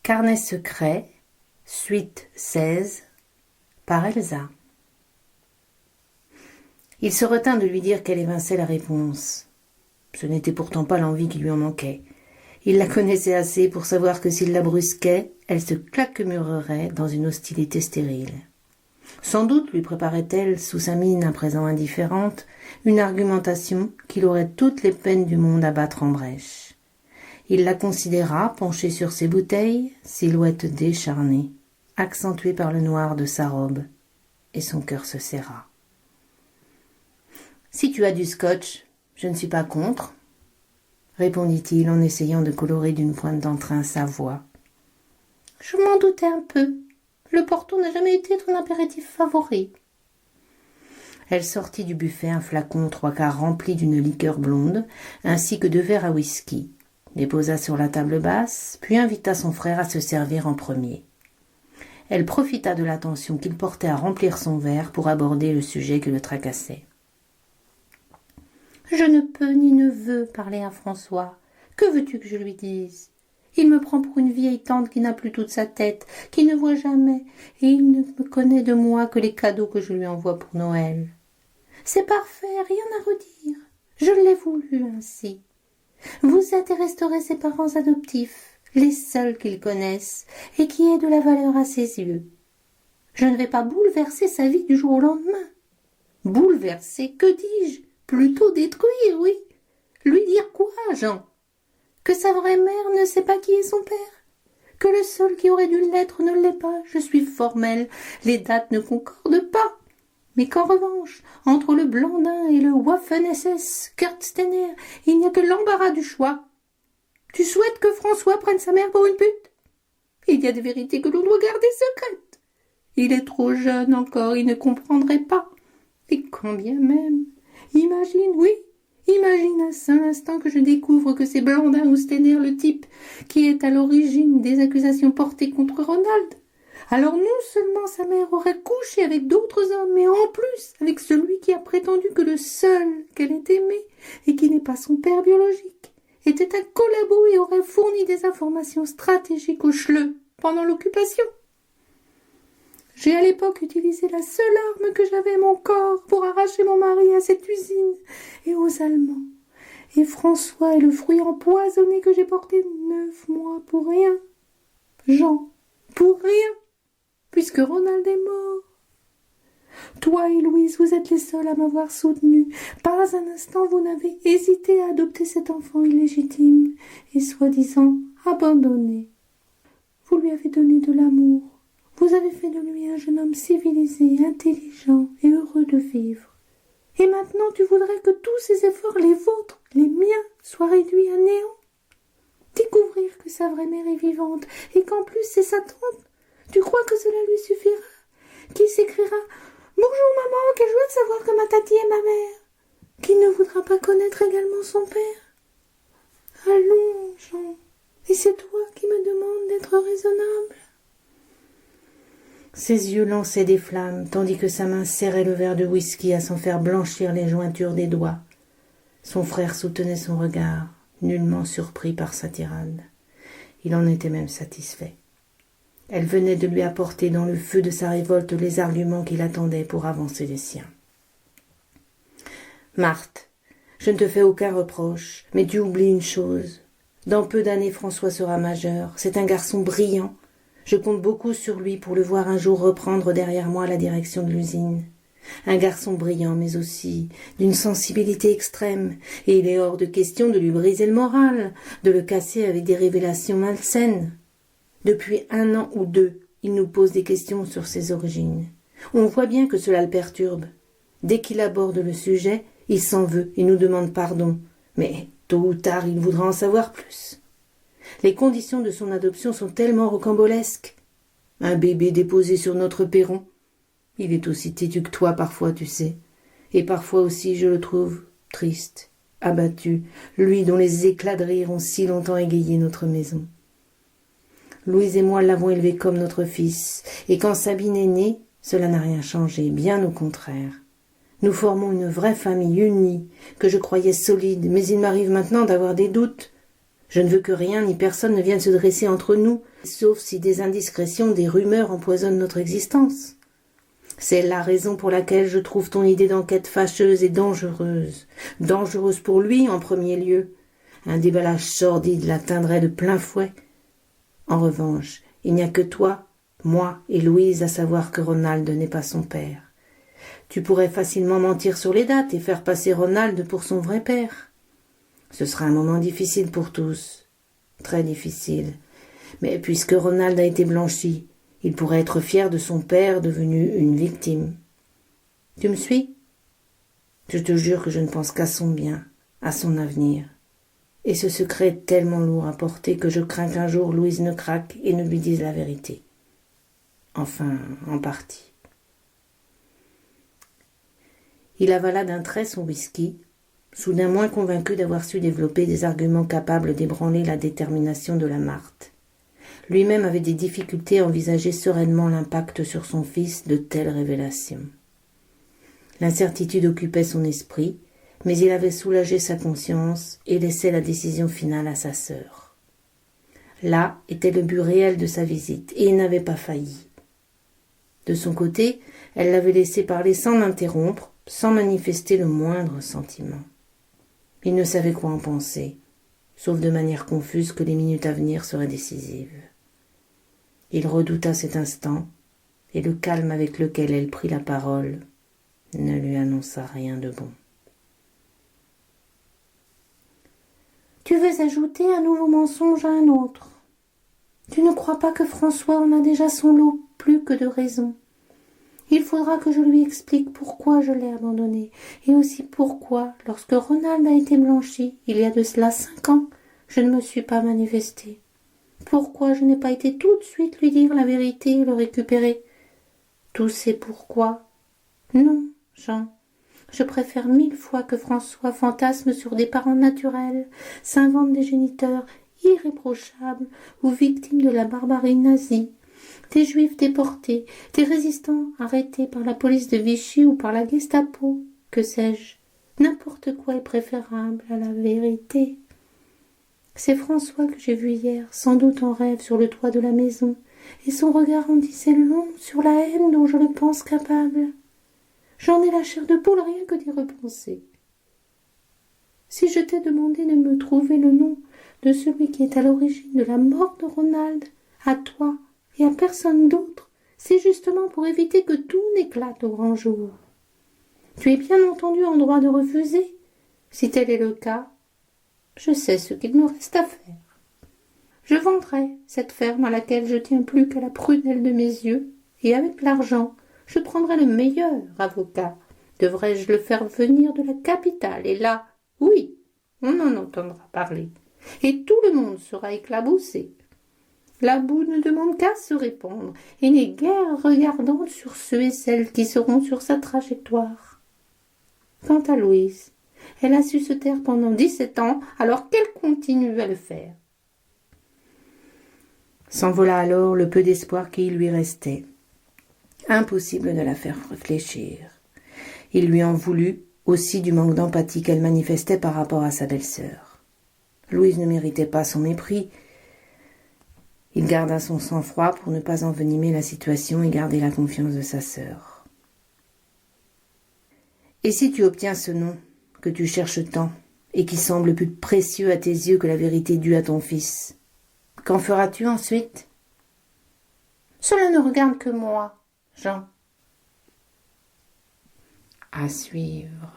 Carnet secret, suite 16, par Elsa. Il se retint de lui dire qu'elle évinçait la réponse. Ce n'était pourtant pas l'envie qui lui en manquait. Il la connaissait assez pour savoir que s'il la brusquait, elle se claquemurerait dans une hostilité stérile. Sans doute lui préparait-elle, sous sa mine à présent indifférente, une argumentation qu'il aurait toutes les peines du monde à battre en brèche. Il la considéra, penchée sur ses bouteilles, silhouette décharnée, accentuée par le noir de sa robe, et son cœur se serra. « Si tu as du scotch, je ne suis pas contre, » répondit-il en essayant de colorer d'une pointe d'entrain sa voix. « Je m'en doutais un peu. Le Porto n'a jamais été ton apéritif favori. » Elle sortit du buffet un flacon 3/4 rempli d'une liqueur blonde, ainsi que 2 verres à whisky, les posa sur la table basse, puis invita son frère à se servir en premier. Elle profita de l'attention qu'il portait à remplir son verre pour aborder le sujet qui le tracassait. « Je ne peux ni ne veux parler à François. Que veux-tu que je lui dise ? Il me prend pour une vieille tante qui n'a plus toute sa tête, qui ne voit jamais, et il ne me connaît de moi que les cadeaux que je lui envoie pour Noël. C'est parfait, rien à redire. Je l'ai voulu ainsi. Vous êtes et resterez ses parents adoptifs, les seuls qu'ils connaissent, et qui aient de la valeur à ses yeux. Je ne vais pas bouleverser sa vie du jour au lendemain. Bouleverser, que dis-je ? Plutôt détruire, oui. Lui dire quoi, Jean ? Que sa vraie mère ne sait pas qui est son père ? Que le seul qui aurait dû l'être ne l'est pas ? Je suis formelle, les dates ne concordent pas. Mais qu'en revanche, entre le Blandin et le Waffen-SS Kurtsteiner, il n'y a que l'embarras du choix. Tu souhaites que François prenne sa mère pour une pute ? Il y a des vérités que l'on doit garder secrètes. Il est trop jeune encore, il ne comprendrait pas. Et quand bien même, imagine un seul instant que je découvre que c'est Blandin ou Steiner le type qui est à l'origine des accusations portées contre Ronald. Alors non seulement sa mère aurait couché avec d'autres hommes, mais en plus avec celui qui a prétendu que le seul qu'elle ait aimé, et qui n'est pas son père biologique, était un collabo et aurait fourni des informations stratégiques au Schleu pendant l'occupation. J'ai à l'époque utilisé la seule arme que j'avais, mon corps, pour arracher mon mari à cette usine et aux Allemands. Et François est le fruit empoisonné que j'ai porté 9 mois pour rien. Jean, pour rien. Puisque Ronald est mort. Toi et Louise, vous êtes les seuls à m'avoir soutenue. Pas un instant vous n'avez hésité à adopter cet enfant illégitime et soi-disant abandonné. Vous lui avez donné de l'amour. Vous avez fait de lui un jeune homme civilisé, intelligent et heureux de vivre. Et maintenant tu voudrais que tous ces efforts, les vôtres, les miens, soient réduits à néant. Découvrir que sa vraie mère est vivante et qu'en plus c'est sa tante. Tu crois que cela lui suffira ? Qui s'écriera « Bonjour maman, quelle joie de savoir que ma tati est ma mère !» Qui ne voudra pas connaître également son père ? Allons, Jean, et c'est toi qui me demandes d'être raisonnable. Ses yeux lançaient des flammes, tandis que sa main serrait le verre de whisky à s'en faire blanchir les jointures des doigts. Son frère soutenait son regard, nullement surpris par sa tirade. Il en était même satisfait. Elle venait de lui apporter dans le feu de sa révolte les arguments qu'il attendait pour avancer les siens. « Marthe, je ne te fais aucun reproche, mais tu oublies une chose. Dans peu d'années, François sera majeur. C'est un garçon brillant. Je compte beaucoup sur lui pour le voir un jour reprendre derrière moi la direction de l'usine. Un garçon brillant, mais aussi d'une sensibilité extrême, et il est hors de question de lui briser le moral, de le casser avec des révélations malsaines. Depuis 1 an ou 2, il nous pose des questions sur ses origines. On voit bien que cela le perturbe. Dès qu'il aborde le sujet, il s'en veut et nous demande pardon. Mais tôt ou tard, il voudra en savoir plus. Les conditions de son adoption sont tellement rocambolesques. Un bébé déposé sur notre perron. Il est aussi têtu que toi parfois, tu sais. Et parfois aussi, je le trouve triste, abattu, lui dont les éclats de rire ont si longtemps égayé notre maison. Louise et moi l'avons élevé comme notre fils, et quand Sabine est née, cela n'a rien changé, bien au contraire. Nous formons une vraie famille unie, que je croyais solide, mais il m'arrive maintenant d'avoir des doutes. Je ne veux que rien ni personne ne vienne se dresser entre nous, sauf si des indiscrétions, des rumeurs empoisonnent notre existence. C'est la raison pour laquelle je trouve ton idée d'enquête fâcheuse et dangereuse. Dangereuse pour lui en premier lieu. Un déballage sordide l'atteindrait de plein fouet. En revanche, il n'y a que toi, moi et Louise à savoir que Ronald n'est pas son père. Tu pourrais facilement mentir sur les dates et faire passer Ronald pour son vrai père. Ce sera un moment difficile pour tous, très difficile. Mais puisque Ronald a été blanchi, il pourrait être fier de son père devenu une victime. Tu me suis? Je te jure que je ne pense qu'à son bien, à son avenir. Et ce secret est tellement lourd à porter que je crains qu'un jour Louise ne craque et ne lui dise la vérité. Enfin, en partie. Il avala d'un trait son whisky, soudain moins convaincu d'avoir su développer des arguments capables d'ébranler la détermination de la Marthe. Lui-même avait des difficultés à envisager sereinement l'impact sur son fils de telles révélations. L'incertitude occupait son esprit, mais il avait soulagé sa conscience et laissait la décision finale à sa sœur. Là était le but réel de sa visite, et il n'avait pas failli. De son côté, elle l'avait laissé parler sans l'interrompre, sans manifester le moindre sentiment. Il ne savait quoi en penser, sauf de manière confuse que les minutes à venir seraient décisives. Il redouta cet instant, et le calme avec lequel elle prit la parole ne lui annonça rien de bon. Tu veux ajouter un nouveau mensonge à un autre. Tu ne crois pas que François en a déjà son lot plus que de raison. Il faudra que je lui explique pourquoi je l'ai abandonné, et aussi pourquoi, lorsque Ronald a été blanchi, il y a de cela 5 ans, je ne me suis pas manifestée. Pourquoi je n'ai pas été tout de suite lui dire la vérité et le récupérer. Tous ces pourquoi. Non, Jean, je préfère 1000 fois que François fantasme sur des parents naturels, s'invente des géniteurs irréprochables ou victimes de la barbarie nazie, des juifs déportés, des résistants arrêtés par la police de Vichy ou par la Gestapo, que sais-je. N'importe quoi est préférable à la vérité. C'est François que j'ai vu hier, sans doute en rêve sur le toit de la maison, et son regard en disait long sur la haine dont je le pense capable. J'en ai la chair de poule rien que d'y repenser. Si je t'ai demandé de me trouver le nom de celui qui est à l'origine de la mort de Ronald, à toi et à personne d'autre, c'est justement pour éviter que tout n'éclate au grand jour. Tu es bien entendu en droit de refuser. Si tel est le cas, je sais ce qu'il me reste à faire. Je vendrai cette ferme à laquelle je tiens plus qu'à la prunelle de mes yeux, et avec l'argent, je prendrai le meilleur avocat. Devrais-je le faire venir de la capitale, et là, oui, on en entendra parler, et tout le monde sera éclaboussé. La boue ne demande qu'à se répandre, et n'est guère regardante sur ceux et celles qui seront sur sa trajectoire. Quant à Louise, elle a su se taire pendant 17 ans, alors qu'elle continue à le faire. S'envola alors le peu d'espoir qui lui restait. Impossible de la faire réfléchir. Il lui en voulut aussi du manque d'empathie qu'elle manifestait par rapport à sa belle-sœur. Louise ne méritait pas son mépris. Il garda son sang-froid pour ne pas envenimer la situation et garder la confiance de sa sœur. Et si tu obtiens ce nom que tu cherches tant et qui semble plus précieux à tes yeux que la vérité due à ton fils, qu'en feras-tu ensuite? Cela ne regarde que moi, Jean. À suivre.